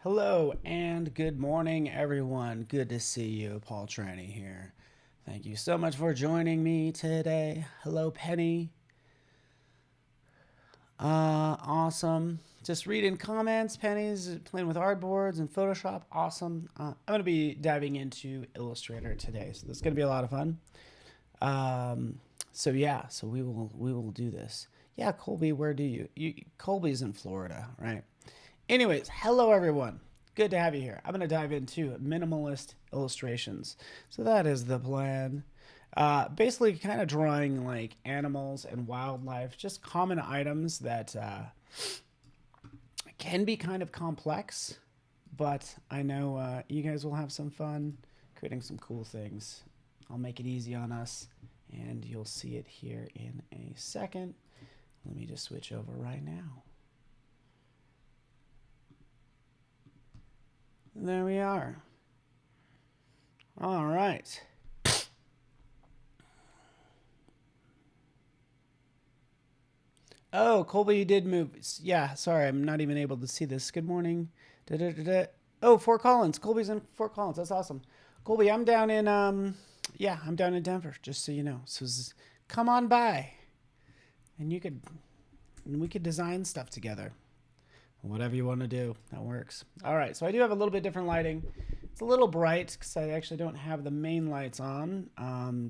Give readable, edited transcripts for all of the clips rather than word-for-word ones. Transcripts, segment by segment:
Hello and good morning, everyone. Good to see you. Paul Tranny here. Thank you so much for joining me today. Hello, Penny. Awesome. Just reading comments. Penny's playing with artboards and Photoshop. Awesome. I'm going to be diving into Illustrator today, so this is going to be a lot of fun. So we will do this. Yeah, Colby, where do you? Colby's in Florida, right? Anyways, hello everyone. Good to have you here. I'm going to dive into minimalist illustrations. So that is the plan. Basically kind of drawing like animals and wildlife, just common items that can be kind of complex, but I know you guys will have some fun creating some cool things. I'll make it easy on us, and you'll see it here in a second. Let me just switch over right now. There we are. All right. Oh, Colby, you did move. Yeah, sorry, I'm not even able to see this. Good morning. Oh, Fort Collins. Colby's in Fort Collins. That's awesome. Colby, I'm down in I'm down in Denver, just so you know. So come on by, and we could design stuff together. Whatever you want to do, that works. All right, so I do have a little bit different lighting. It's a little bright because I actually don't have the main lights on.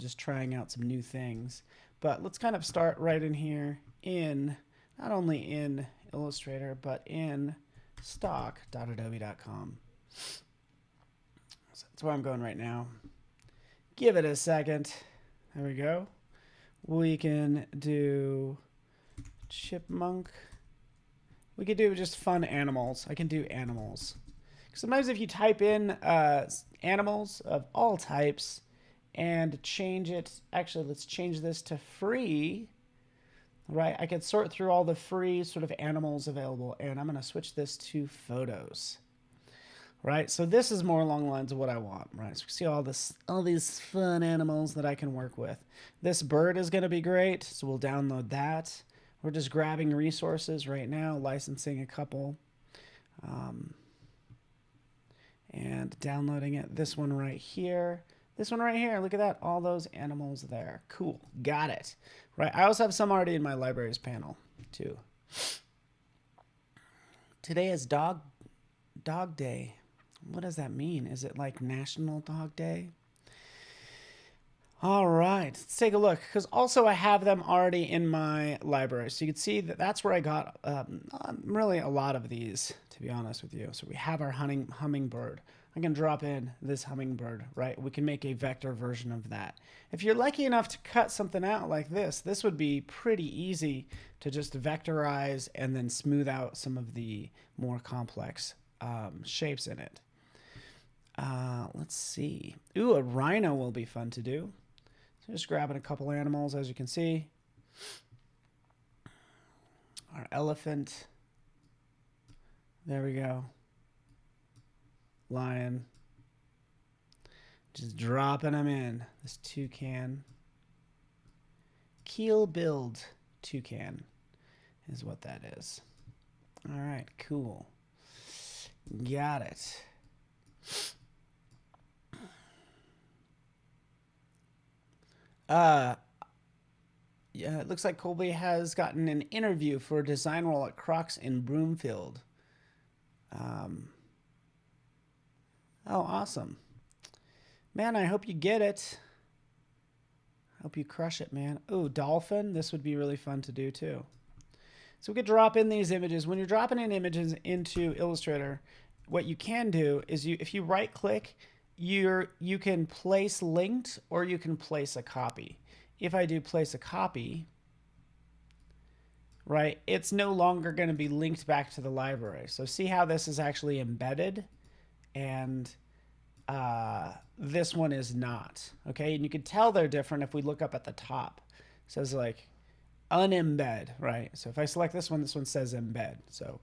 Just trying out some new things. But let's kind of start right in here in, not only in Illustrator, but in stock.adobe.com. So that's where I'm going right now. Give it a second. There we go. We can do chipmunk. We could do just fun animals. I can do animals. Sometimes if you type in animals of all types and change it, actually let's change this to free, right? I could sort through all the free sort of animals available, and I'm going to switch this to photos, right? So this is more along the lines of what I want, right? So you see all these fun animals that I can work with. This bird is going to be great, so we'll download that. We're just grabbing resources right now, licensing a couple, and downloading it. This one right here. This one right here. Look at that. All those animals there. Cool. Got it. Right. I also have some already in my libraries panel too. Today is Dog Day. What does that mean? Is it like National Dog Day? All right, let's take a look, because also I have them already in my library. So you can see that that's where I got really a lot of these, to be honest with you. So we have our hummingbird. I can drop in this hummingbird, right? We can make a vector version of that. If you're lucky enough to cut something out like this would be pretty easy to just vectorize and then smooth out some of the more complex shapes in it. Let's see. Ooh, a rhino will be fun to do. So just grabbing a couple animals, as you can see. Our elephant. There we go. Lion. Just dropping them in. This toucan. Keel-billed toucan is what that is. All right, cool. Got it. Yeah, it looks like Colby has gotten an interview for a design role at Crocs in Broomfield. Oh, awesome. Man, I hope you get it. Hope you crush it, man. Oh, dolphin. This would be really fun to do too. So we could drop in these images. When you're dropping in images into Illustrator, what you can do is if you right click, you can place linked, or you can place a copy. If I do place a copy, right, it's no longer going to be linked back to the library. So see how this is actually embedded, and this one is not. Okay, and you can tell they're different if we look up at the top. It says like unembed, right? So if I select this one says embed. So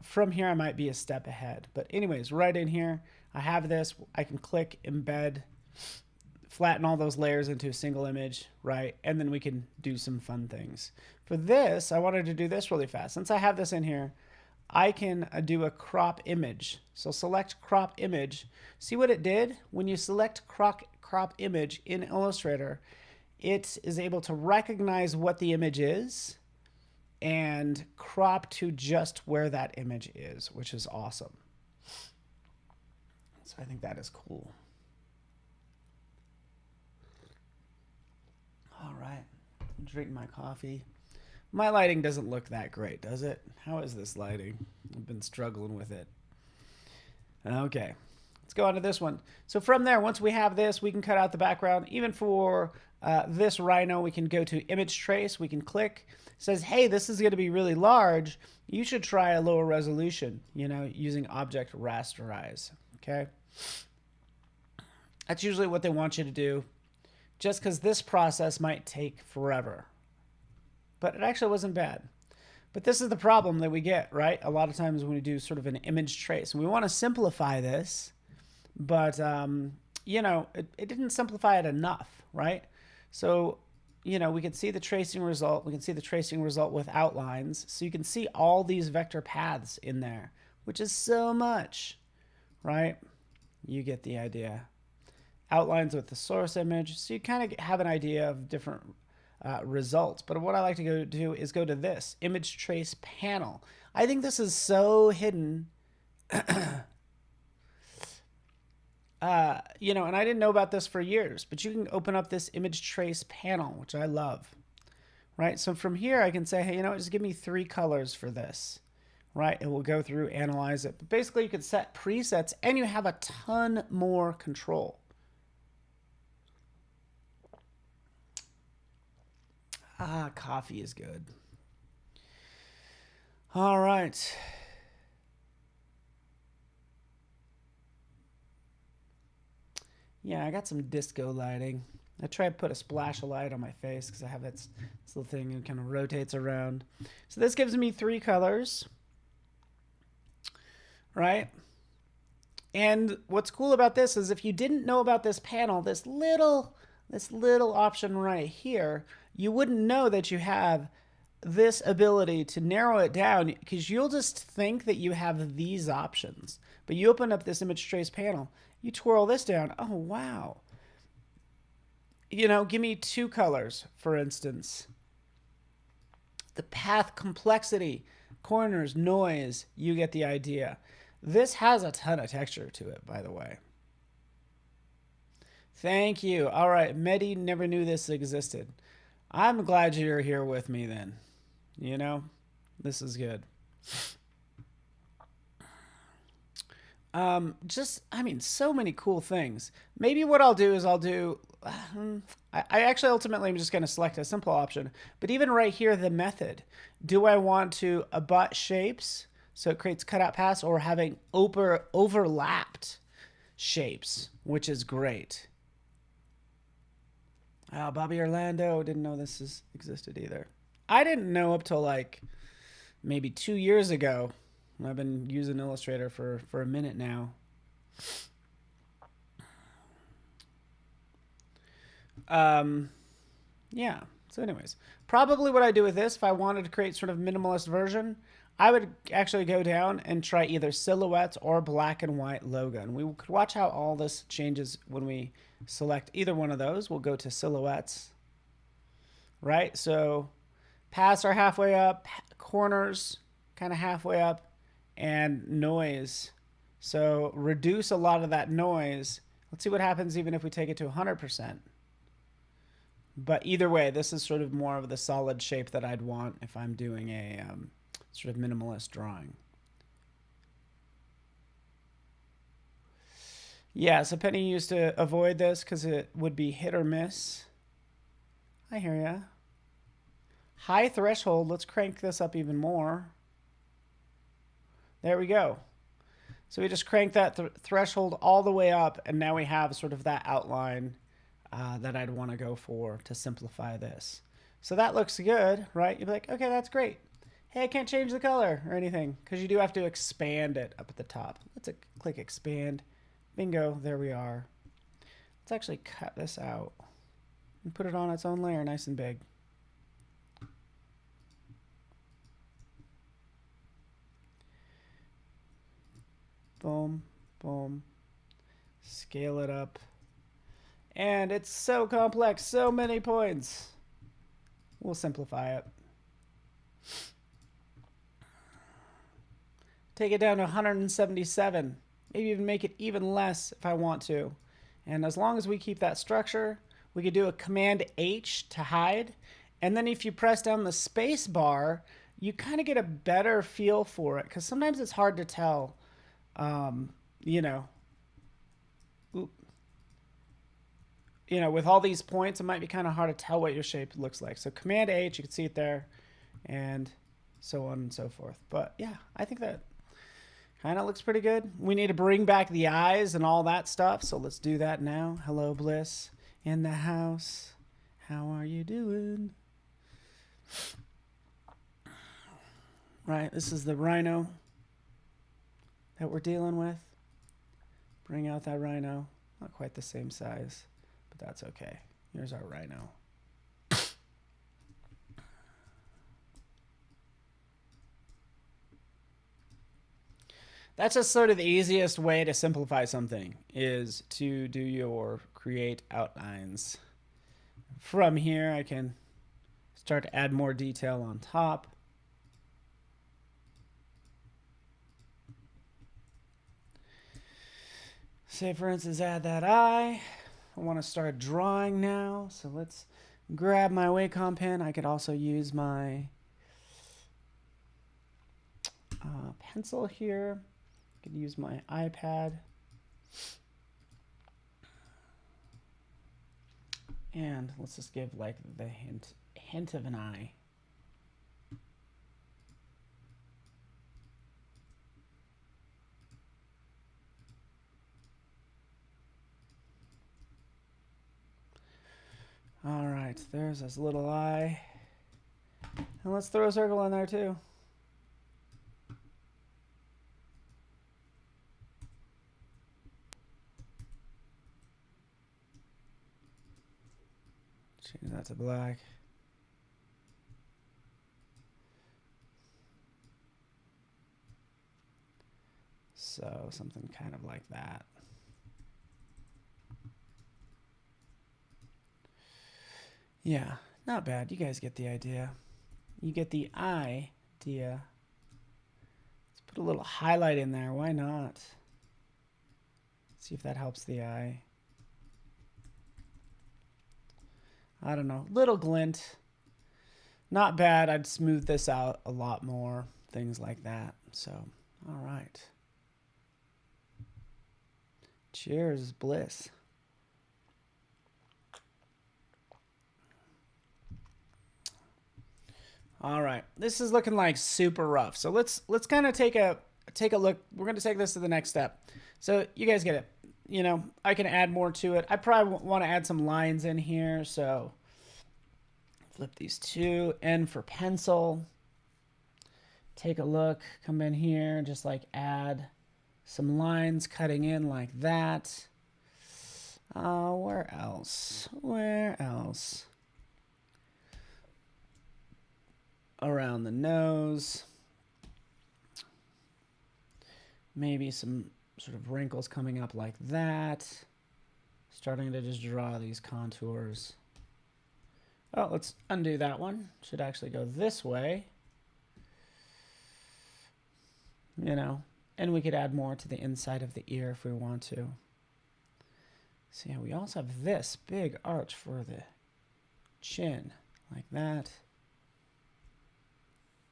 from here, I might be a step ahead. But anyways, right in here, I have this. I can click embed, flatten all those layers into a single image, right? And then we can do some fun things. For this, I wanted to do this really fast. Since I have this in here, I can do a crop image. So select crop image. See what it did? When you select crop image in Illustrator, it is able to recognize what the image is and crop to just where that image is, which is awesome. So I think that is cool. All right, I'm drinking my coffee. My lighting doesn't look that great, does it? How is this lighting? I've been struggling with it. Okay, let's go on to this one. So from there, once we have this, we can cut out the background. Even for this rhino, we can go to image trace. We can click. It says, hey, this is going to be really large. You should try a lower resolution, you know, using object rasterize. Okay. That's usually what they want you to do, just because this process might take forever. But it actually wasn't bad. But this is the problem that we get, right? A lot of times when we do sort of an image trace, and we want to simplify this, but, you know, it didn't simplify it enough, right? So, you know, we can see the tracing result. We can see the tracing result with outlines. So you can see all these vector paths in there, which is so much, right? You get the idea. Outlines with the source image. So you kind of have an idea of different results. But what I like to go do is go to this image trace panel. I think this is so hidden. You know, and I didn't know about this for years, but you can open up this image trace panel, which I love, right? So from here, I can say, hey, you know, just give me 3 colors for this, right? It will go through, analyze it. But basically, you could set presets, and you have a ton more control. Ah, coffee is good. All right. Yeah, I got some disco lighting. I try to put a splash of light on my face because I have this little thing that kind of rotates around. So this gives me 3 colors, right? And what's cool about this is if you didn't know about this panel, this little option right here, you wouldn't know that you have this ability to narrow it down, because you'll just think that you have these options. But you open up this image trace panel, you twirl this down. Oh, wow. You know, give me 2 colors, for instance. The path complexity, corners, noise, you get the idea. This has a ton of texture to it, by the way. Thank you. All right, Medi never knew this existed. I'm glad you're here with me then. You know, this is good. I mean, so many cool things. Maybe what I'll do is I actually ultimately am just going to select a simple option. But even right here, the method. Do I want to abut shapes so it creates cutout paths, or having overlapped shapes, which is great. Oh, Bobby Orlando, didn't know this existed either. I didn't know up till like maybe 2 years ago. I've been using Illustrator for a minute now. Yeah. So anyways, probably what I do with this, if I wanted to create sort of minimalist version, I would actually go down and try either silhouettes or black and white logo. And we could watch how all this changes when we select either one of those. We'll go to silhouettes, right? So paths are halfway up, corners kind of halfway up, and noise. So reduce a lot of that noise. Let's see what happens even if we take it to 100%. But either way, this is sort of more of the solid shape that I'd want if I'm doing a sort of minimalist drawing. Yeah, so Penny used to avoid this because it would be hit or miss. I hear ya. High threshold. Let's crank this up even more. There we go. So we just crank that threshold all the way up, and now we have sort of that outline that I'd want to go for to simplify this. So that looks good, right? You'd be like, okay, that's great. Hey, I can't change the color or anything because you do have to expand it up at the top. Let's click expand. Bingo, there we are. Let's actually cut this out and put it on its own layer nice and big. Boom, boom. Scale it up. And it's so complex, so many points. We'll simplify it. Take it down to 177. Maybe even make it even less if I want to. And as long as we keep that structure, we could do a Command H to hide. And then if you press down the space bar, you kind of get a better feel for it. Because sometimes it's hard to tell, you know, with all these points, it might be kind of hard to tell what your shape looks like. So Command H, you can see it there, and so on and so forth. But yeah, I think that kind of looks pretty good. We need to bring back the eyes and all that stuff, so let's do that now. Hello, Bliss, in the house. How are you doing? Right, this is the rhino that we're dealing with. Bring out that rhino. Not quite the same size, but that's okay. Here's our rhino. That's just sort of the easiest way to simplify something, is to do your create outlines. From here, I can start to add more detail on top. Say, for instance, add that eye. I want to start drawing now, so let's grab my Wacom pen. I could also use my pencil here. I could use my iPad. And let's just give like the hint of an eye. All right, there's this little eye. And let's throw a circle in there too. Change that to black. So something kind of like that. Yeah, not bad. You guys get the idea. You get the idea. Let's put a little highlight in there. Why not? See if that helps the eye. I don't know. Little glint. Not bad. I'd smooth this out a lot more. Things like that. So, all right. Cheers, Bliss. All right, this is looking like super rough. So let's kind of take a look. We're going to take this to the next step. So you guys get it. You know, I can add more to it. I probably want to add some lines in here. So flip these two. N for pencil. Take a look. Come in here. Just like add some lines cutting in like that. Where else? Where else? Around the nose. Maybe some sort of wrinkles coming up like that. Starting to just draw these contours. Oh, let's undo that one. Should actually go this way. You know, and we could add more to the inside of the ear if we want to. So yeah, we also have this big arch for the chin, like that.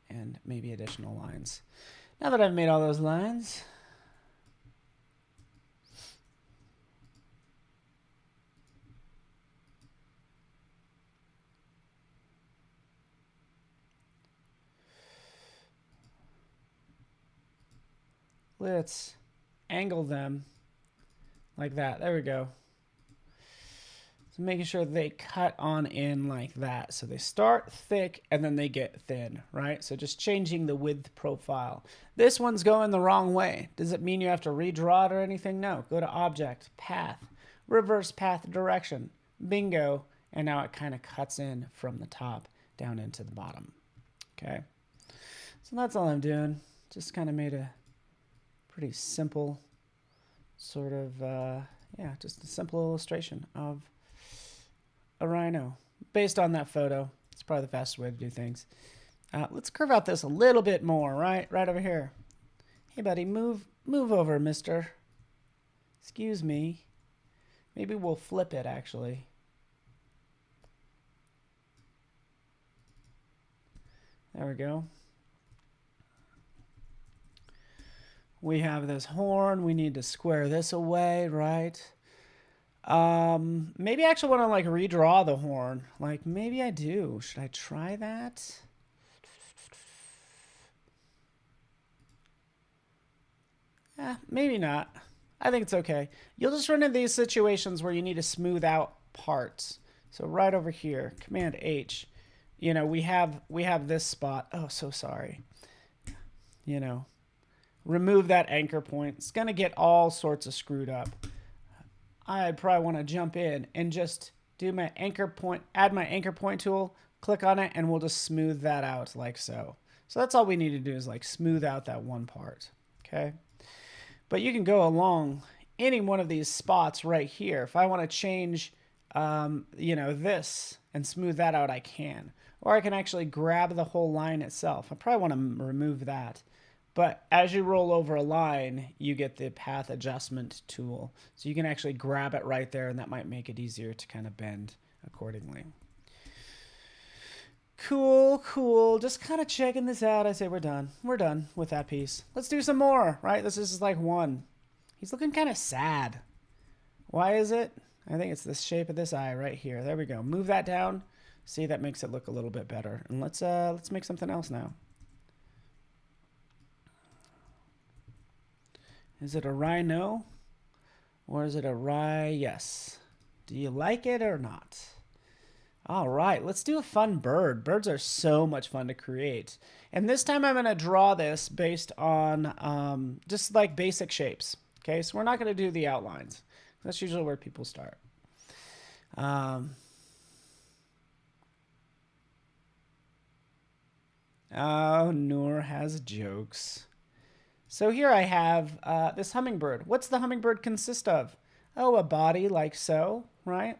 And maybe additional lines. Now that I've made all those lines, let's angle them like that. There we go. So making sure they cut on in like that. So they start thick and then they get thin, right? So just changing the width profile. This one's going the wrong way. Does it mean you have to redraw it or anything? No. Go to Object, Path, Reverse Path Direction. Bingo. And now it kind of cuts in from the top down into the bottom. Okay. So that's all I'm doing. Just kind of made a Pretty simple sort of, yeah, just a simple illustration of a rhino based on that photo. It's probably the fastest way to do things. Let's curve out this a little bit more, right over here. Hey, buddy, move over, mister. Excuse me. Maybe we'll flip it, actually. There we go. We have this horn. We need to square this away, right? Maybe I actually want to like redraw the horn. Like maybe I do. Should I try that? Maybe not. I think it's okay. You'll just run into these situations where you need to smooth out parts. So right over here, Command H, you know, we have this spot. Oh, so sorry. You know, remove that anchor point. It's going to get all sorts of screwed up. I probably want to jump in and just do my anchor point, add my anchor point tool, click on it, and we'll just smooth that out like so. So that's all we need to do is like smooth out that one part. Okay. But you can go along any one of these spots right here. If I want to change, you know, this and smooth that out, I can. Or I can actually grab the whole line itself. I probably want to remove that. But as you roll over a line, you get the path adjustment tool. So you can actually grab it right there, and that might make it easier to kind of bend accordingly. Cool, cool. Just kind of checking this out. I say we're done. We're done with that piece. Let's do some more, right? This is like one. He's looking kind of sad. Why is it? I think it's the shape of this eye right here. There we go. Move that down. See, that makes it look a little bit better. And let's make something else now. Is it a rhino? Or is it a yes. Do you like it or not? All right, let's do a fun bird. Birds are so much fun to create. And this time I'm going to draw this based on just like basic shapes. Okay, so we're not going to do the outlines. That's usually where people start. Oh, Noor has jokes. So here I have this hummingbird. What's the hummingbird consist of? Oh, a body like so, right?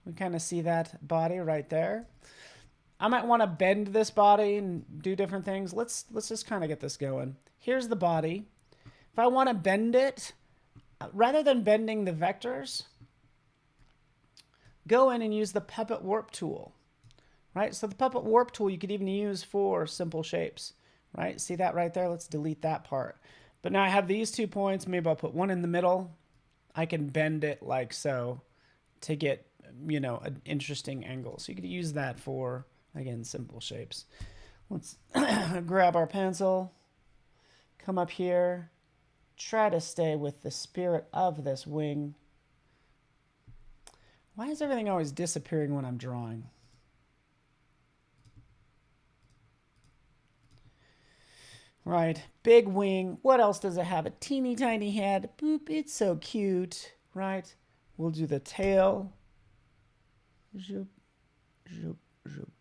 We kind of see that body right there. I might want to bend this body and do different things. Let's just kind of get this going. Here's the body. If I want to bend it, rather than bending the vectors, go in and use the puppet warp tool, right? So the puppet warp tool you could even use for simple shapes, right? See that right there? Let's delete that part. But now I have these 2 points. Maybe I'll put one in the middle. I can bend it like so to get, you know, an interesting angle. So you could use that for, again, simple shapes. Let's grab our pencil, come up here, try to stay with the spirit of this wing. Why is everything always disappearing when I'm drawing? Right, big wing. What else does it have? A teeny tiny head. Boop, it's so cute, right? We'll do the tail. Zoop, zoop, zoop.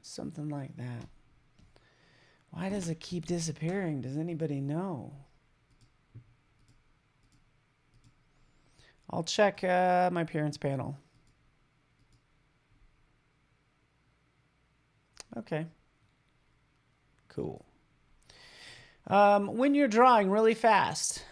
Something like that. Why does it keep disappearing? Does anybody know? I'll check my appearance panel. Okay. Cool. When you're drawing really fast,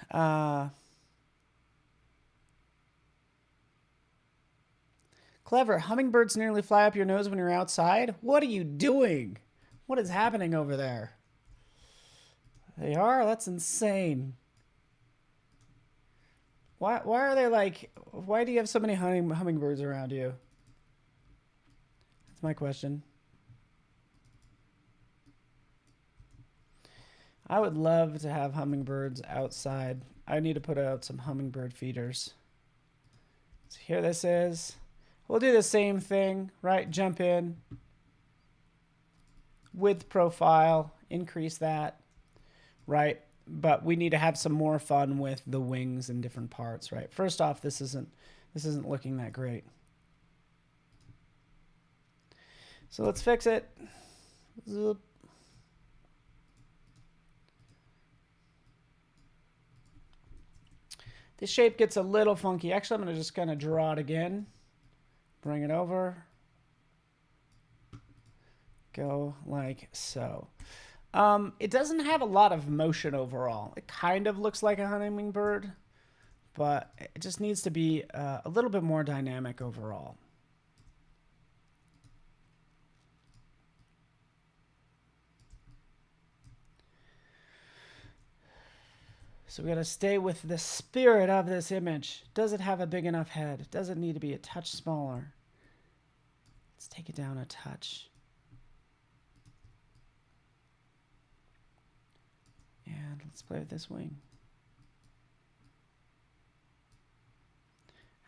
clever. Hummingbirds nearly fly up your nose when you're outside. What are you doing? What is happening over there? They are? That's insane. Why are they like, why do you have so many hummingbirds around you? That's my question. I would love to have hummingbirds outside. I need to put out some hummingbird feeders. So here this is. We'll do the same thing, right? Jump in. Width profile, increase that, right? But we need to have some more fun with the wings and different parts, right? First off, this isn't looking that great. So let's fix it. Zoop. The shape gets a little funky. Actually, I'm going to just kind of draw it again. Bring it over. Go like so. It doesn't have a lot of motion overall. It kind of looks like a hummingbird, but it just needs to be a little bit more dynamic overall. So we got to stay with the spirit of this image. Does it have a big enough head? Does it need to be a touch smaller? Let's take it down a touch. And let's play with this wing.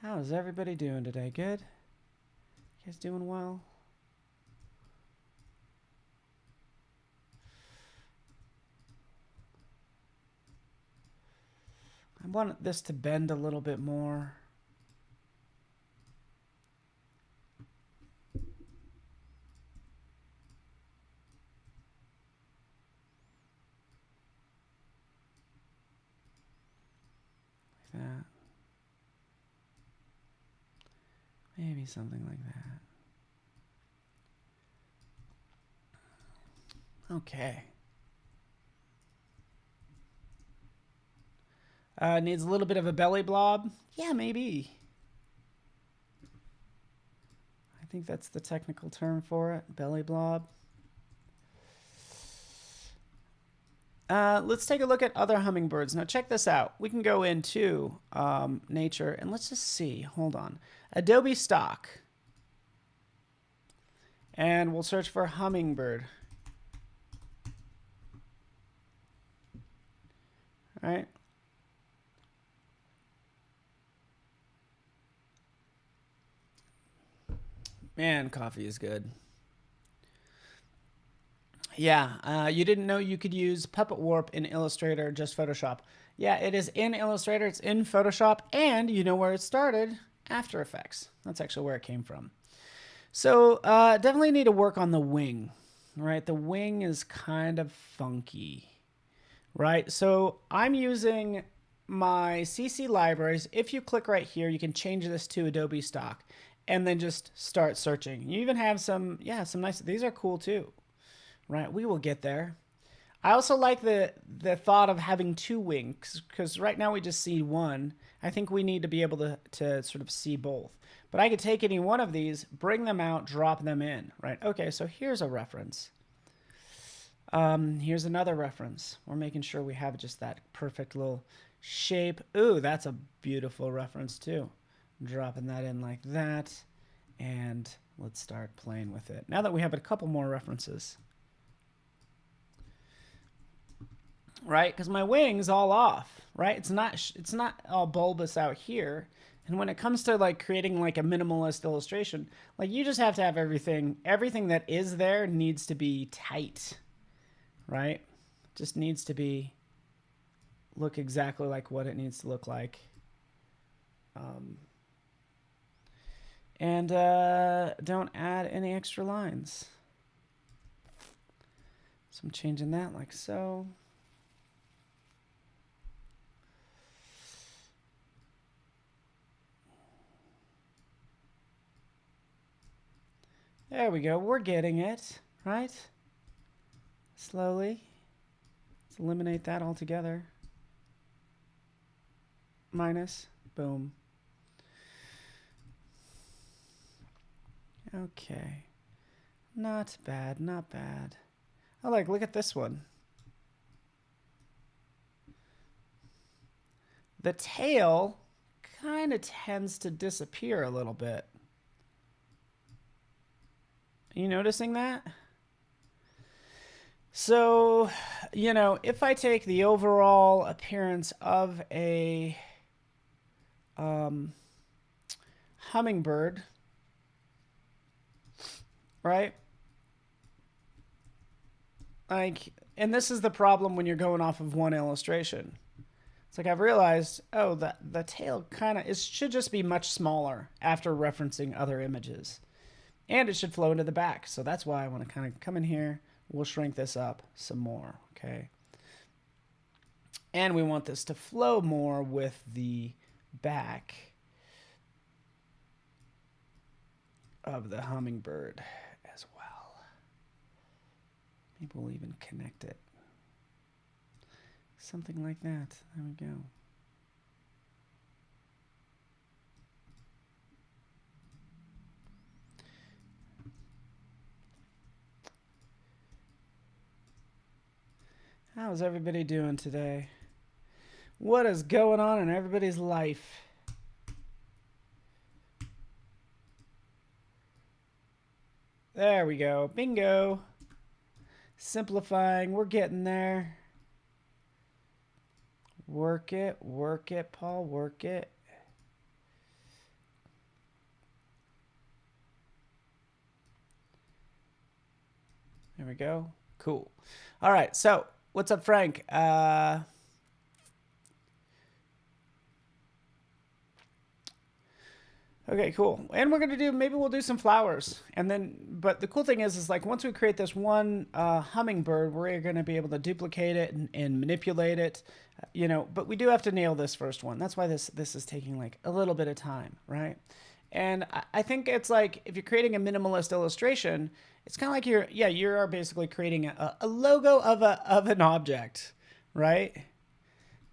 How is everybody doing today? Good? You guys doing well? I want this to bend a little bit more. Like that. Maybe something like that. Okay. Needs a little bit of a belly blob. Yeah, maybe. I think that's the technical term for it, belly blob. Let's take a look at other hummingbirds. Now check this out. We can go into nature and let's just see. Hold on. Adobe stock. And we'll search for hummingbird. All right. Man, coffee is good. Yeah, you didn't know you could use Puppet Warp in Illustrator, just Photoshop. Yeah, it is in Illustrator, it's in Photoshop, and you know where it started? After Effects. That's actually where it came from. So definitely need to work on the wing, right? The wing is kind of funky, right? So I'm using my CC libraries. If you click right here, you can change this to Adobe stock and then just start searching. You even have some, yeah, some nice, these are cool too, right? We will get there. I also like the thought of having two wings because right now we just see one. I think we need to be able to sort of see both. But I could take any one of these, bring them out, drop them in, right? Okay, so here's a reference. Here's another reference. We're making sure we have just that perfect little shape. Ooh, that's a beautiful reference too. Dropping that in like that. And let's start playing with it. Now that we have a couple more references. Right? Because my wing's all off, right? It's not all bulbous out here. And when it comes to like creating like a minimalist illustration, like you just have to have everything that is there needs to be tight, right? Just needs to be look exactly like what it needs to look like. And don't add any extra lines. So I'm changing that like so. There we go. We're getting it, right? Slowly. Let's eliminate that altogether. Minus. Boom. Okay. Not bad, not bad. Oh, like, look at this one. The tail kind of tends to disappear a little bit. Are you noticing that? So, you know, if I take the overall appearance of a hummingbird, right? Like, and this is the problem when you're going off of one illustration. It's like I've realized, oh, the tail kind of, it should just be much smaller after referencing other images. And it should flow into the back. So that's why I want to kind of come in here. We'll shrink this up some more, okay? And we want this to flow more with the back of the hummingbird as well. Maybe we'll even connect it. Something like that. There we go. How's everybody doing today? What is going on in everybody's life? There we go. Bingo. Simplifying. We're getting there. Work it, Paul. Work it. There we go. Cool. All right. So what's up, Frank? Okay, cool. And we're going to do, maybe we'll do some flowers. And then, but the cool thing is like once we create this one hummingbird, we're going to be able to duplicate it and manipulate it, you know, but we do have to nail this first one. That's why this is taking like a little bit of time, right? And I think it's like, if you're creating a minimalist illustration, it's kind of like you are basically creating a logo of an object, right?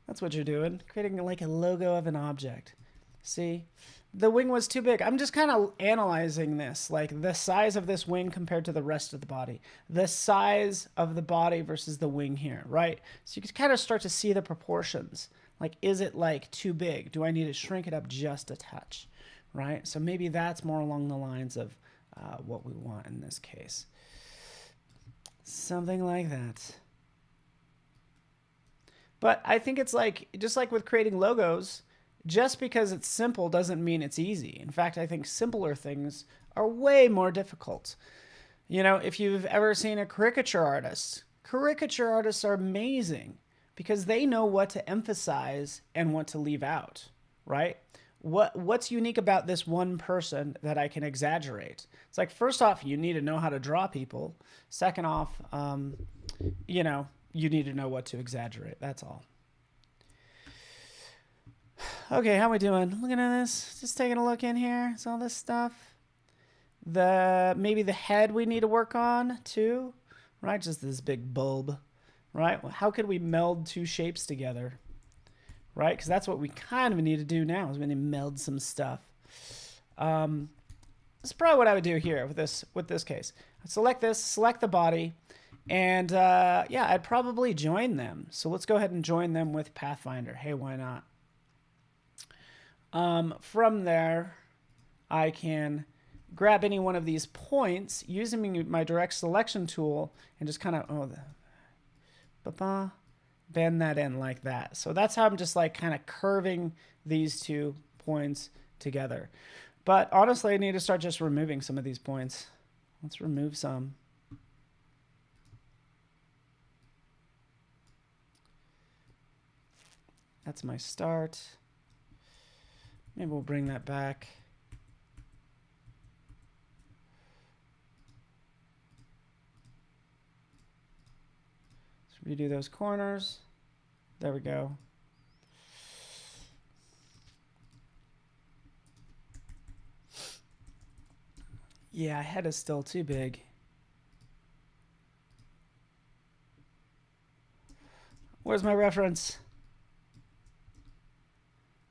That's what you're doing. Creating like a logo of an object. See? The wing was too big. I'm just kind of analyzing this, like the size of this wing compared to the rest of the body, the size of the body versus the wing here, right? So you can kind of start to see the proportions. Like, is it like too big? Do I need to shrink it up just a touch, right? So maybe that's more along the lines of what we want in this case. Something like that. But I think it's like, just like with creating logos, just because it's simple doesn't mean it's easy. In fact, I think simpler things are way more difficult. You know, if you've ever seen a caricature artists are amazing because they know what to emphasize and what to leave out, right? What's unique about this one person that I can exaggerate? It's like, first off, you need to know how to draw people. Second off, you know, you need to know what to exaggerate. That's all. Okay, how we doing? Looking at this, just taking a look in here. It's all this stuff. Maybe the head we need to work on too, right? Just this big bulb, right? Well, how could we meld two shapes together, right? Because that's what we kind of need to do now, is we need to meld some stuff. That's probably what I would do here with this case. I'd select this, select the body, and yeah, I'd probably join them. So let's go ahead and join them with Pathfinder. Hey, why not? From there, I can grab any one of these points using my direct selection tool and just kind of bend that in like that. So that's how I'm just like kind of curving these 2 points together. But honestly, I need to start just removing some of these points. Let's remove some. That's my start. Maybe we'll bring that back. Let's redo those corners. There we go. Yeah, head is still too big. Where's my reference?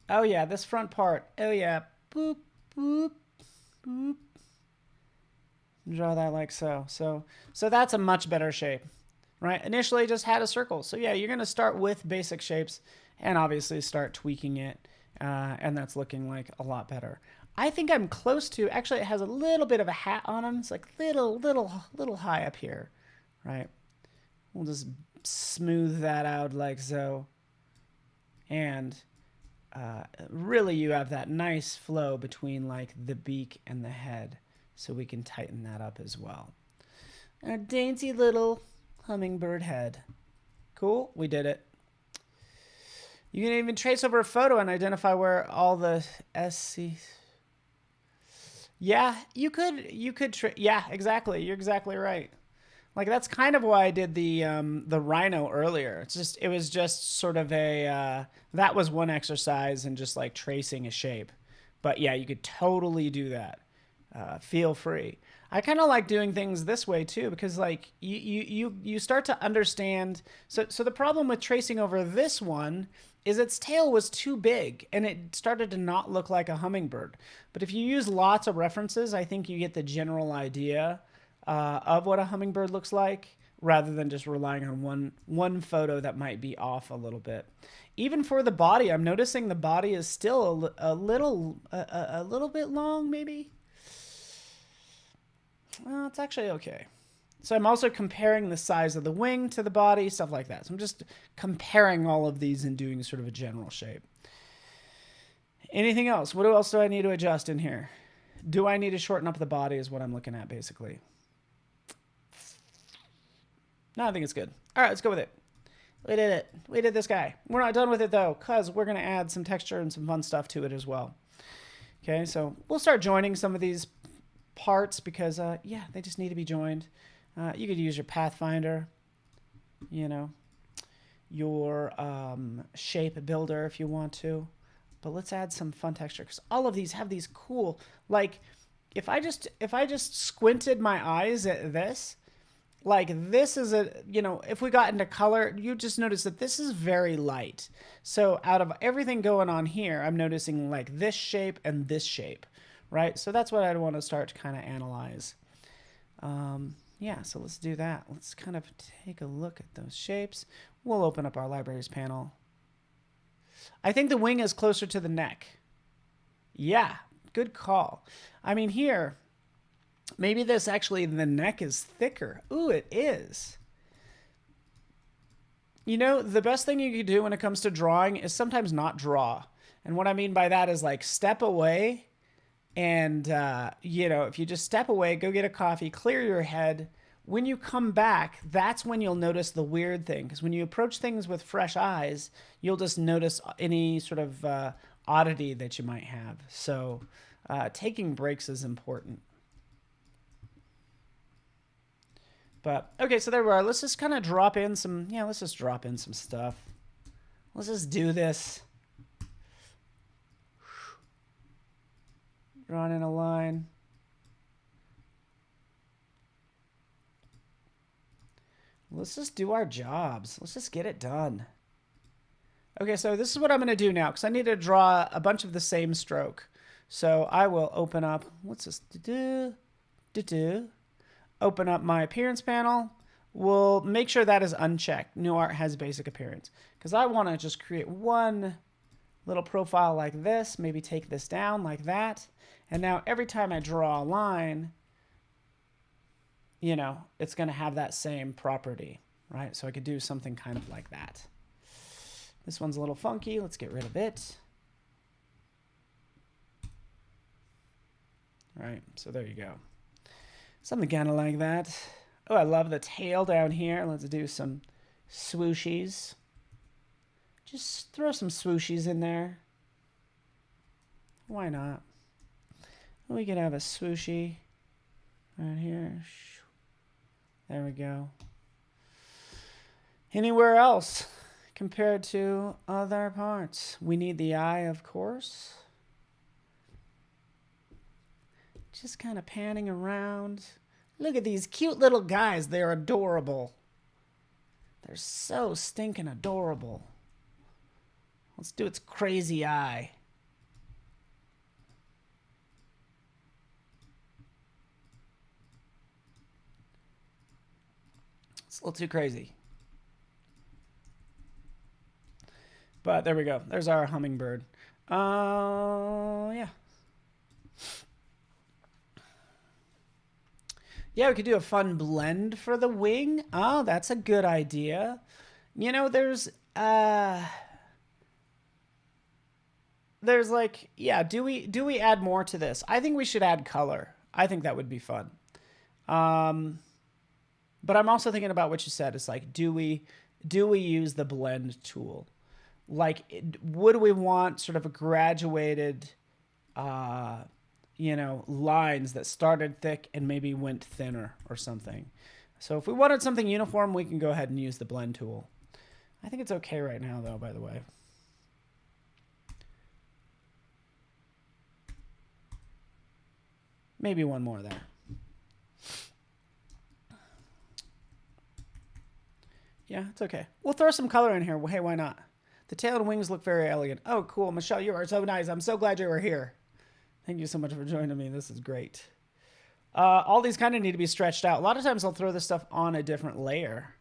Oh yeah, this front part. Oh yeah. Boop, boop, boop. Draw that like so. So that's a much better shape, right? Initially just had a circle. So yeah, you're going to start with basic shapes and obviously start tweaking it. And that's looking like a lot better. I think I'm close to, actually it has a little bit of a hat on him. It's like little high up here, right? We'll just smooth that out like so. And really you have that nice flow between like the beak and the head, so we can tighten that up as well. A dainty little hummingbird head. Cool, we did it. You can even trace over a photo and identify where all the SC. Yeah, you could yeah, exactly. You're exactly right. Like that's kind of why I did the rhino earlier. It was just sort of a that was one exercise in just like tracing a shape. But yeah, you could totally do that. Feel free. I kind of like doing things this way too because like you start to understand. So the problem with tracing over this one is its tail was too big and it started to not look like a hummingbird. But if you use lots of references, I think you get the general idea of what a hummingbird looks like rather than just relying on one photo that might be off a little bit. Even for the body, I'm noticing the body is still a little bit long, maybe. Well, it's actually okay. So I'm also comparing the size of the wing to the body, stuff like that. So I'm just comparing all of these and doing sort of a general shape. Anything else? What else do I need to adjust in here? Do I need to shorten up the body is what I'm looking at, basically. No, I think it's good. All right, let's go with it. We did it. We did this guy. We're not done with it, though, because we're going to add some texture and some fun stuff to it as well. Okay, so we'll start joining some of these parts because, yeah, they just need to be joined. You could use your Pathfinder, you know, your shape builder if you want to. But let's add some fun texture because all of these have these cool, like, if I just squinted my eyes at this, like this is a, you know, if we got into color, you just notice that this is very light. So out of everything going on here, I'm noticing like this shape and this shape, right? So that's what I'd want to start to kind of analyze. Yeah, so let's do that. Let's kind of take a look at those shapes. We'll open up our libraries panel. I think the wing is closer to the neck. Yeah, good call. I mean, here, maybe this actually, the neck is thicker. Ooh, it is. You know, the best thing you can do when it comes to drawing is sometimes not draw. And what I mean by that is like step away and, you know, if you just step away, go get a coffee, clear your head. When you come back, that's when you'll notice the weird thing. Because when you approach things with fresh eyes, you'll just notice any sort of oddity that you might have. So taking breaks is important. But, okay, so there we are. Let's just kind of drop in some, yeah, let's just drop in some stuff. Let's just do this. Drawing in a line. Let's just do our jobs. Let's just get it done. Okay, so this is what I'm going to do now because I need to draw a bunch of the same stroke. So I will open up, what's this? Open up my appearance panel. We'll make sure that is unchecked. New art has basic appearance because I want to just create one little profile like this, maybe take this down like that. And now every time I draw a line, you know, it's going to have that same property, right? So I could do something kind of like that. This one's a little funky. Let's get rid of it. All right, so there you go. Something kind of like that. Oh, I love the tail down here. Let's do some swooshies. Just throw some swooshies in there. Why not? We could have a swooshy right here. There we go. Anywhere else compared to other parts? We need the eye, of course. Just kind of panning around. Look at these cute little guys. They're adorable. They're so stinking adorable. Let's do its crazy eye. It's a little too crazy. But there we go. There's our hummingbird. Yeah. Yeah, we could do a fun blend for the wing. Oh, that's a good idea. You know, there's like, yeah, do we add more to this? I think we should add color. I think that would be fun. But I'm also thinking about what you said. It's like, do we use the blend tool? Like, would we want sort of a graduated, you know, lines that started thick and maybe went thinner or something? So if we wanted something uniform, we can go ahead and use the blend tool. I think it's okay right now, though, by the way. Maybe one more there. Yeah, it's okay. We'll throw some color in here. Well, hey, why not? The tail and wings look very elegant. Oh, cool. Michelle, you are so nice. I'm so glad you were here. Thank you so much for joining me. This is great. All these kind of need to be stretched out. A lot of times I'll throw this stuff on a different layer.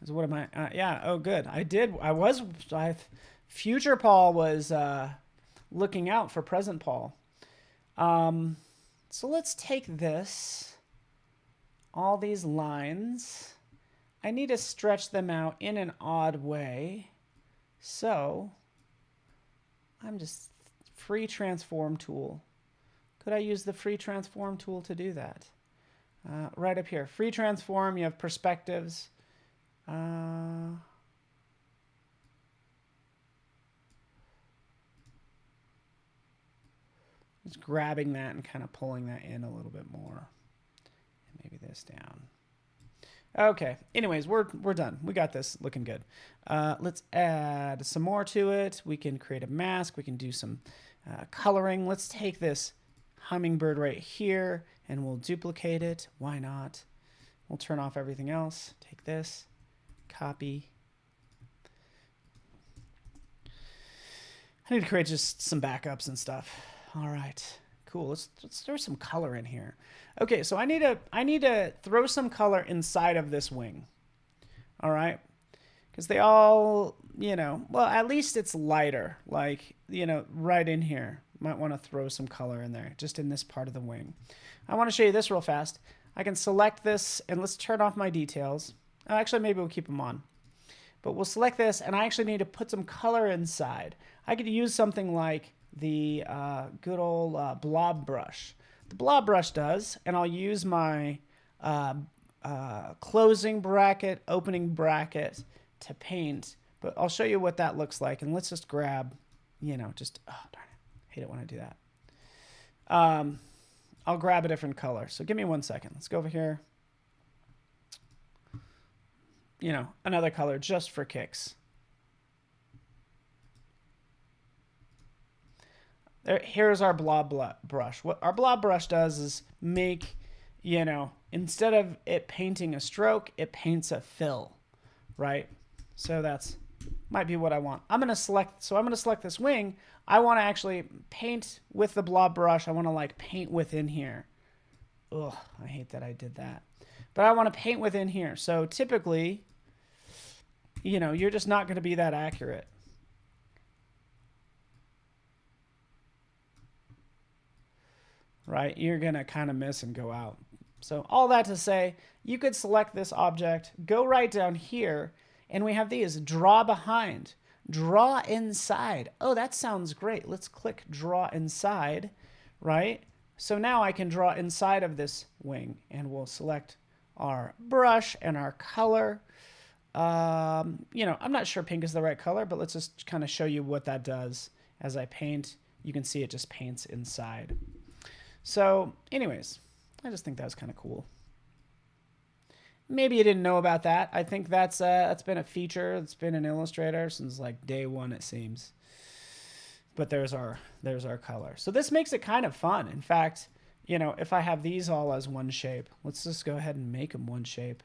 So what am I? Yeah. Oh, good. I did. Future Paul was looking out for present Paul. So let's take this. All these lines. I need to stretch them out in an odd way. So I'm just free transform tool. Could I use the free transform tool to do that? Right up here, free transform, you have perspectives. Just grabbing that and kind of pulling that in a little bit more. And maybe this down. Okay, anyways, we're done. We got this looking good. Let's add some more to it. We can create a mask. We can do some coloring. Let's take this hummingbird right here and we'll duplicate it. Why not? We'll turn off everything else. Take this, copy. I need to create just some backups and stuff. All right, cool. Let's throw some color in here. Okay, so I need to throw some color inside of this wing. All right, because they all, well, at least it's lighter, like, right in here. Might want to throw some color in there, just in this part of the wing. I want to show you this real fast. I can select this, and let's turn off my details. Actually, maybe we'll keep them on. But we'll select this, and I actually need to put some color inside. I could use something like the good old Blob brush. The Blob brush does, and I'll use my closing bracket, opening bracket to paint. But I'll show you what that looks like, and let's just grab, just, oh, darn it. Hate it when I do that. I'll grab a different color. So give me 1 second. Let's go over here. Another color just for kicks. Here's our Blob brush. What our Blob brush does is make, instead of it painting a stroke, it paints a fill, right? So that's might be what I want. I'm going to select this wing. I want to actually paint with the Blob brush. I want to paint within here. Ugh, I hate that I did that. But I want to paint within here. So typically, you're just not going to be that accurate. Right? You're going to kind of miss and go out. So all that to say, you could select this object, go right down here, and we have these: draw behind, draw inside. Oh, that sounds great. Let's click draw inside, right? So now I can draw inside of this wing, and we'll select our brush and our color. I'm not sure pink is the right color, but let's just kind of show you what that does. As I paint, you can see it just paints inside. So anyways, I just think that was kind of cool. Maybe you didn't know about that. I think that's been a feature that's been in Illustrator since day one, it seems. But there's our color. So this makes it kind of fun. In fact, if I have these all as one shape, let's just go ahead and make them one shape.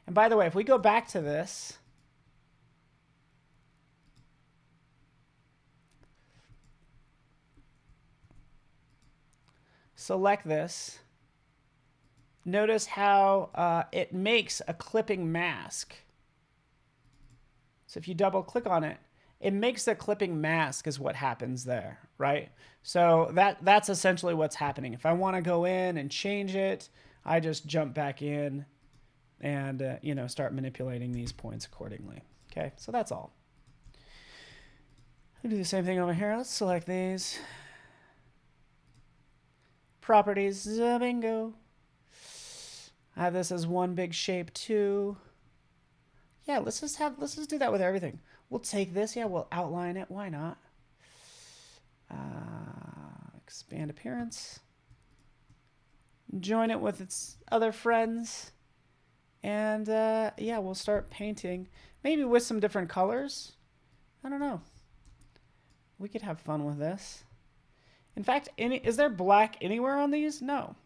And by the way, if we go back to this, select this. Notice how it makes a clipping mask. So if you double click on it, it makes the clipping mask is what happens there, right? So that's essentially what's happening. If I want to go in and change it, I just jump back in and start manipulating these points accordingly. Okay, so that's all. I'll do the same thing over here. Let's select these. Properties, bingo. I have this as one big shape too. Yeah, let's just do that with everything. We'll take this, we'll outline it. Why not? Expand appearance. join it with its other friends, and yeah, we'll start painting. Maybe with some different colors. I don't know. We could have fun with this. In fact, is there black anywhere on these? No.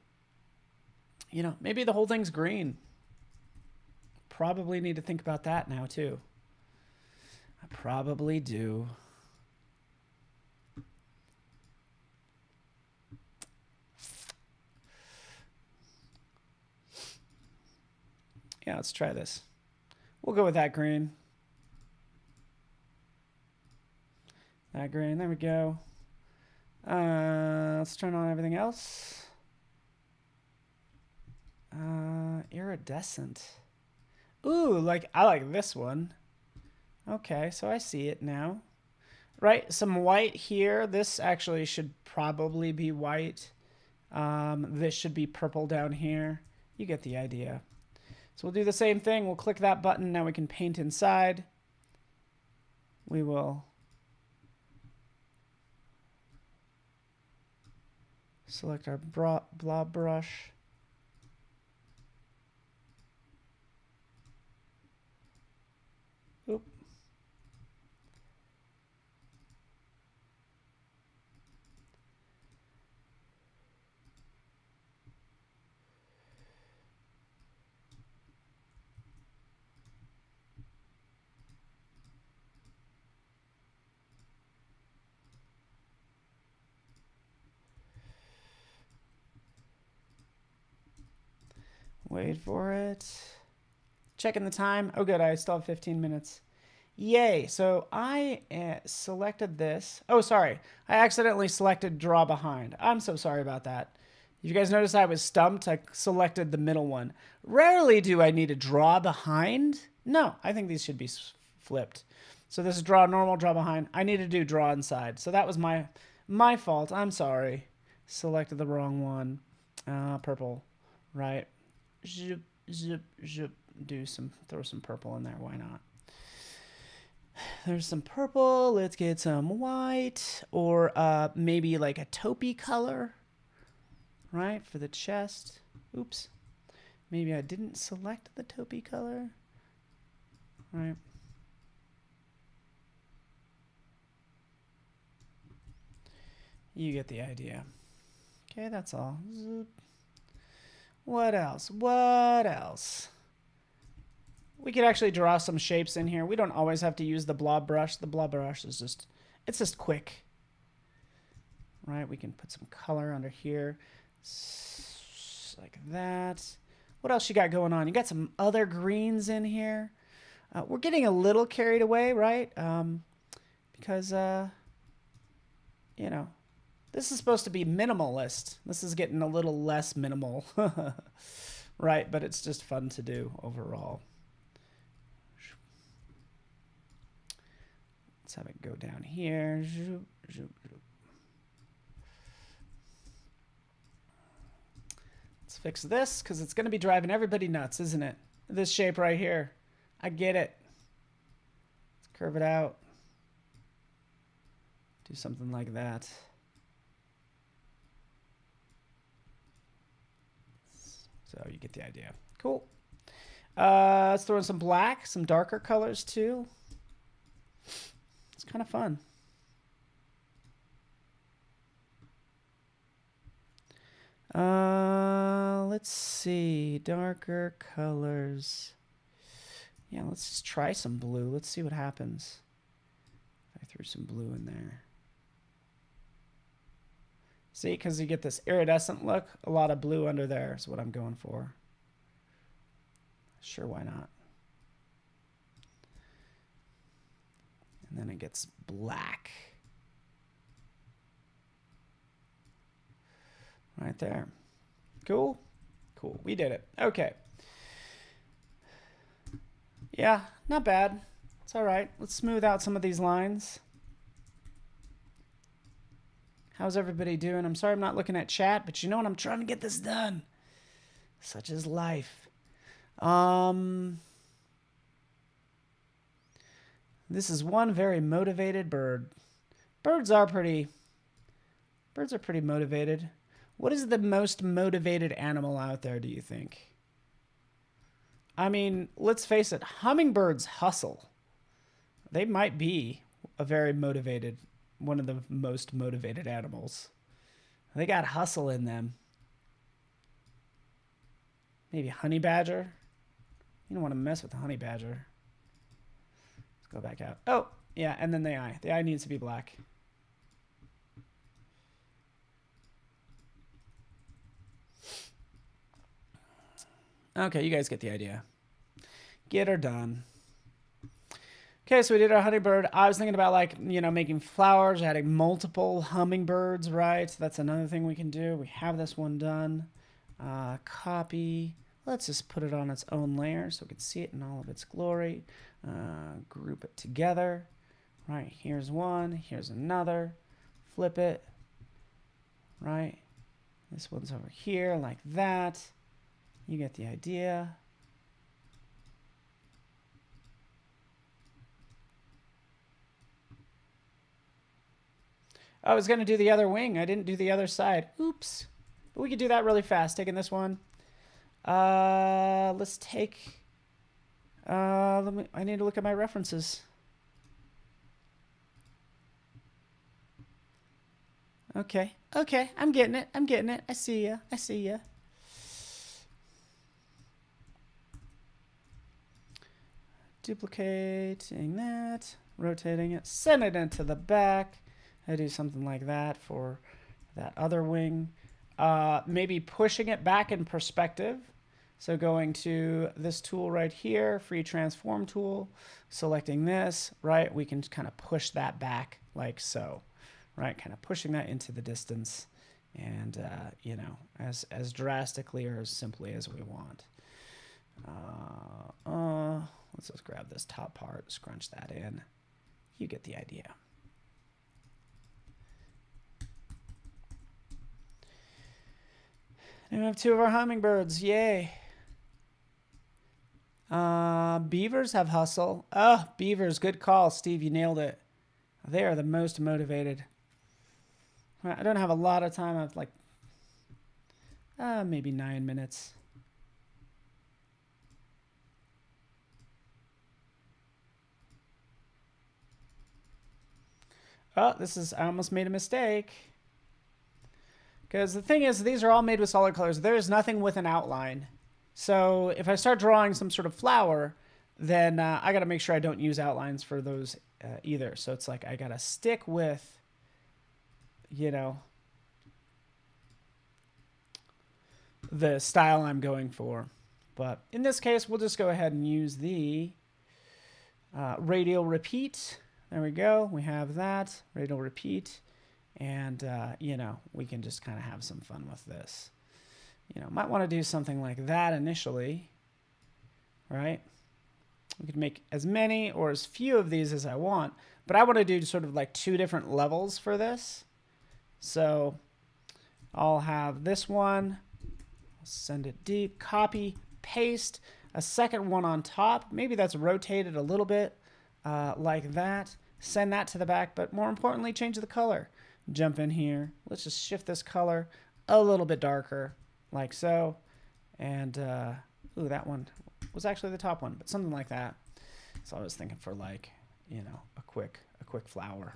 You know, maybe the whole thing's green. Probably need to think about that now, too. I probably do. Yeah, let's try this. We'll go with that green. That green, there we go. Let's turn on everything else. Iridescent. Ooh, I like this one. Okay, so I see it now. Right, some white here. This actually should probably be white. This should be purple down here. You get the idea. So we'll do the same thing. We'll click that button. Now we can paint inside. We will select our blob brush. Oop. Wait for it. Checking the time. Oh, good. I still have 15 minutes. Yay. So I selected this. Oh, sorry. I accidentally selected draw behind. I'm so sorry about that. You guys notice I was stumped? I selected the middle one. Rarely do I need to draw behind. No, I think these should be flipped. So this is draw normal, draw behind. I need to do draw inside. So that was my fault. I'm sorry. Selected the wrong one. Purple. Right. Zip, zip, zip. Throw some purple in there. Why not? There's some purple. Let's get some white, or maybe like a taupey color, right, for the chest. Oops. Maybe I didn't select the taupey color. Right. You get the idea. Okay, that's all. Zoop. What else? What else? We could actually draw some shapes in here. We don't always have to use the blob brush. The blob brush is it's just quick. Right, we can put some color under here. Like that. What else you got going on? You got some other greens in here. We're getting a little carried away, right? Because, you know, this is supposed to be minimalist. This is getting a little less minimal. Right, but it's just fun to do overall. Let's have it go down here. Let's fix this because it's going to be driving everybody nuts, isn't it? This shape right here. I get it. Let's curve it out. Do something like that. So you get the idea. Cool. Let's throw in some black, some darker colors too. It's kind of fun. Let's see. Darker colors. Yeah, let's just try some blue. Let's see what happens. I threw some blue in there. See, because you get this iridescent look, a lot of blue under there is what I'm going for. Sure, why not? And then it gets black. Right there. Cool? Cool. We did it. Okay. Yeah, not bad. It's all right. Let's smooth out some of these lines. How's everybody doing? I'm sorry I'm not looking at chat, but you know what? I'm trying to get this done. Such is life. This is one very motivated bird. Birds are pretty motivated. What is the most motivated animal out there, do you think? I mean, let's face it, hummingbirds hustle. They might be a very motivated, one of the most motivated animals. They got hustle in them. Maybe honey badger. You don't want to mess with the honey badger. Let's go back out. Oh, yeah, and then the eye. The eye needs to be black. Okay, you guys get the idea. Get her done. Okay, so we did our hummingbird. I was thinking about, like, you know, making flowers, adding multiple hummingbirds, right? That's another thing we can do. We have this one done. Copy. Let's just put it on its own layer so we can see it in all of its glory. Group it together. Right, here's one. Here's another. Flip it. Right. This one's over here like that. You get the idea. I was going to do the other wing. I didn't do the other side. Oops. But we could do that really fast. Taking this one. Let's take... I need to look at my references. Okay. Okay. I'm getting it. I'm getting it. I see ya. I see ya. Duplicating that. Rotating it. Send it into the back. I do something like that for that other wing. Maybe pushing it back in perspective. So going to this tool right here, free transform tool, selecting this, right? We can kind of push that back like so, right? Kind of pushing that into the distance and, you know, as drastically or as simply as we want. Let's just grab this top part, scrunch that in. You get the idea. And we have two of our hummingbirds. Yay. Beavers have hustle. Oh, beavers. Good call, Steve. You nailed it. They are the most motivated. I don't have a lot of time. I have like maybe 9 minutes. Oh, I almost made a mistake. Because the thing is, these are all made with solid colors. There is nothing with an outline. So if I start drawing some sort of flower, then I got to make sure I don't use outlines for those either. So it's like I got to stick with, you know, the style I'm going for. But in this case, we'll just go ahead and use the Radial Repeat. There we go. We have that. Radial Repeat. And, you know, we can just kind of have some fun with this. You know, might want to do something like that initially, right? We could make as many or as few of these as I want, but I want to do sort of like 2 different levels for this. So I'll have this one, send it deep, copy, paste, a second one on top. Maybe that's rotated a little bit like that. Send that to the back, but more importantly, change the color. Jump in here. Let's just shift this color a little bit darker, like so. And, ooh, that one was actually the top one, but something like that. So I was thinking for like, you know, a quick flower.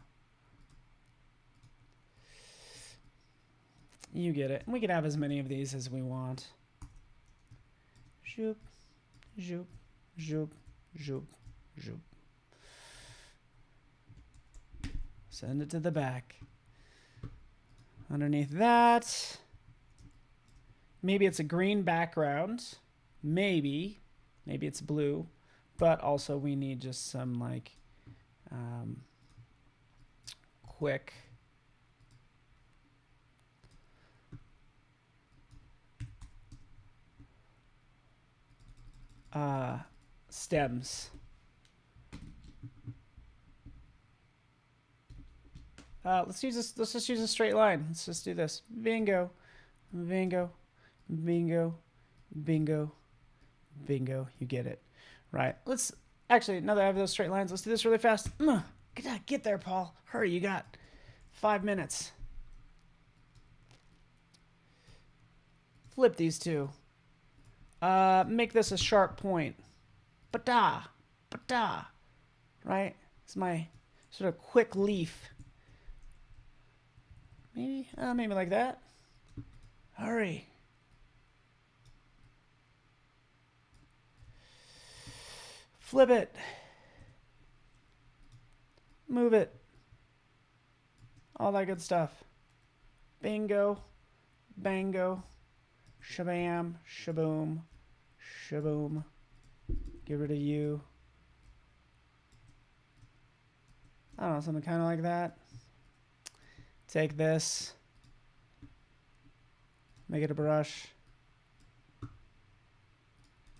You get it. And we can have as many of these as we want. Zoop, zoop, zoop, zoop, zoop. Send it to the back. Underneath that, maybe it's a green background. Maybe it's blue, but also we need just some like quick stems. Let's use this. Let's just use a straight line. Let's just do this. Bingo, bingo, bingo, bingo, bingo. You get it, right? Let's actually, now that I have those straight lines, let's do this really fast. Get there, Paul. Hurry, you got 5 minutes. flip these two. Make this a sharp point. Ba-da, ba-da, right? It's my sort of quick leaf. Maybe like that. Hurry. Flip it. Move it. All that good stuff. Bingo. Bango. Shabam. Shaboom. Shaboom. Get rid of you. I don't know, something kind of like that. Take this. Make it a brush.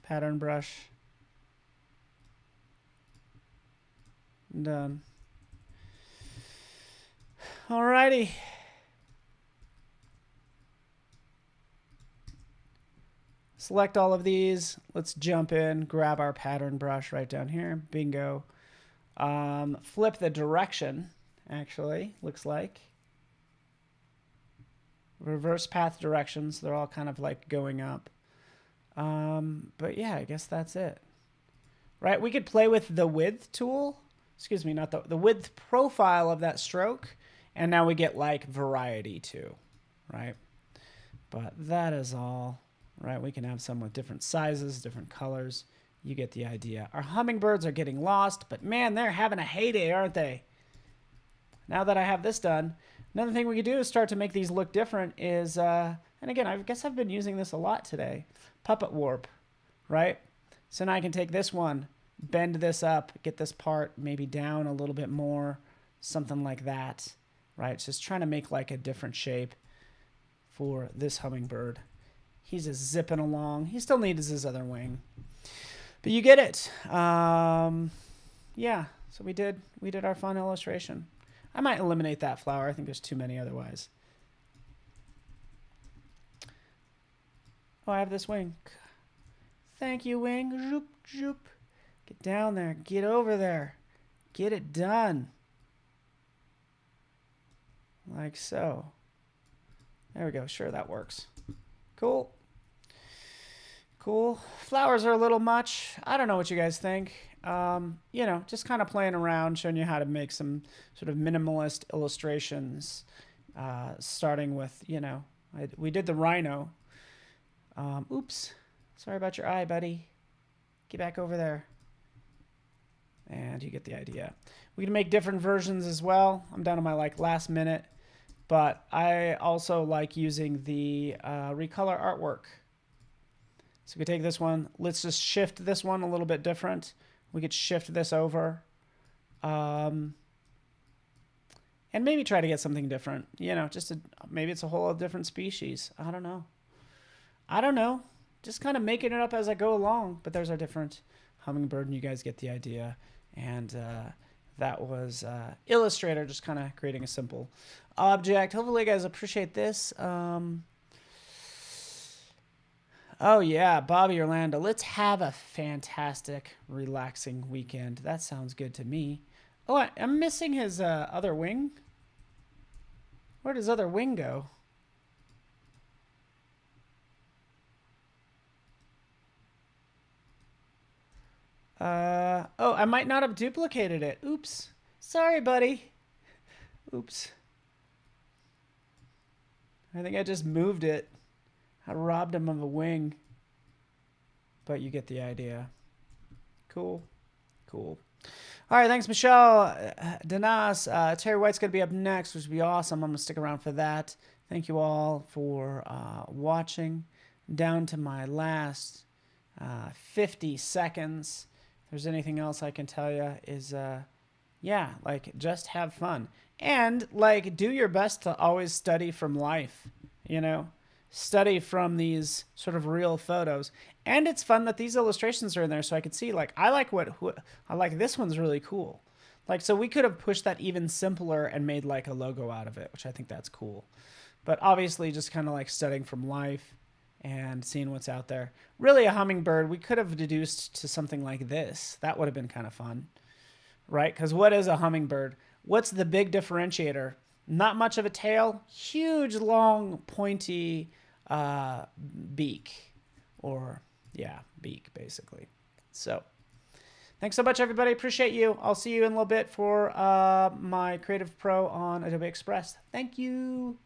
Pattern brush. Done. Alrighty. Select all of these. Let's jump in, grab our pattern brush right down here. Bingo. Flip the direction, actually, looks like. Reverse path directions. They're all kind of like going up. But yeah, I guess that's it. Right? We could play with the width tool. Excuse me, not the width profile of that stroke. And now we get like variety too, right? But that is all, right? We can have some with different sizes, different colors. You get the idea. Our hummingbirds are getting lost, but man, they're having a heyday, aren't they? Now that I have this done, another thing we could do is start to make these look different is, and again, I guess I've been using this a lot today, puppet warp, right? So now I can take this one, bend this up, get this part maybe down a little bit more, something like that, right? Just trying to make like a different shape for this hummingbird. He's just zipping along. He still needs his other wing. But you get it. Yeah, so we did our fun illustration. I might eliminate that flower. I think there's too many otherwise. Oh, I have this wing. Thank you, wing. Zoop, zoop. Get down there. Get over there. Get it done. Like so. There we go. Sure, that works. Cool. Cool. Flowers are a little much. I don't know what you guys think. You know, just kind of playing around, showing you how to make some sort of minimalist illustrations. Starting with, you know, we did the rhino. Oops. Sorry about your eye, buddy. Get back over there. And you get the idea. We can make different versions as well. I'm down to my like last minute. But I also like using the Recolor artwork. So we take this one. Let's just shift this one a little bit different. We could shift this over. And maybe try to get something different. You know, maybe it's a whole different species. I don't know. I don't know. Just kind of making it up as I go along. But there's our different hummingbird, and you guys get the idea. And that was Illustrator, just kind of creating a simple object. Hopefully you guys appreciate this. Oh yeah, Bobby Orlando. Let's have a fantastic, relaxing weekend. That sounds good to me. Oh, I'm missing his other wing. Where does other wing go? Oh, I might not have duplicated it. Oops. Sorry, buddy. Oops. I think I just moved it. I robbed him of a wing. But you get the idea. Cool. Cool. All right, thanks, Michelle. Danas, Terry White's going to be up next, which would be awesome. I'm going to stick around for that. Thank you all for watching. Down to my last 50 seconds. If there's anything else I can tell you is, yeah, like, just have fun. And, like, do your best to always study from life, you know? Study from these sort of real photos. And it's fun that these illustrations are in there so I could see, like, I like this one's really cool. Like, so we could have pushed that even simpler and made, like, a logo out of it, which I think that's cool. But obviously just kind of, like, studying from life and seeing what's out there. Really, a hummingbird, we could have deduced to something like this. That would have been kind of fun, right? Because what is a hummingbird? What's the big differentiator? Not much of a tail, huge, long, pointy beak, or yeah, beak basically. So thanks so much, everybody. Appreciate you. I'll see you in a little bit for my Creative Pro on Adobe Express. Thank you.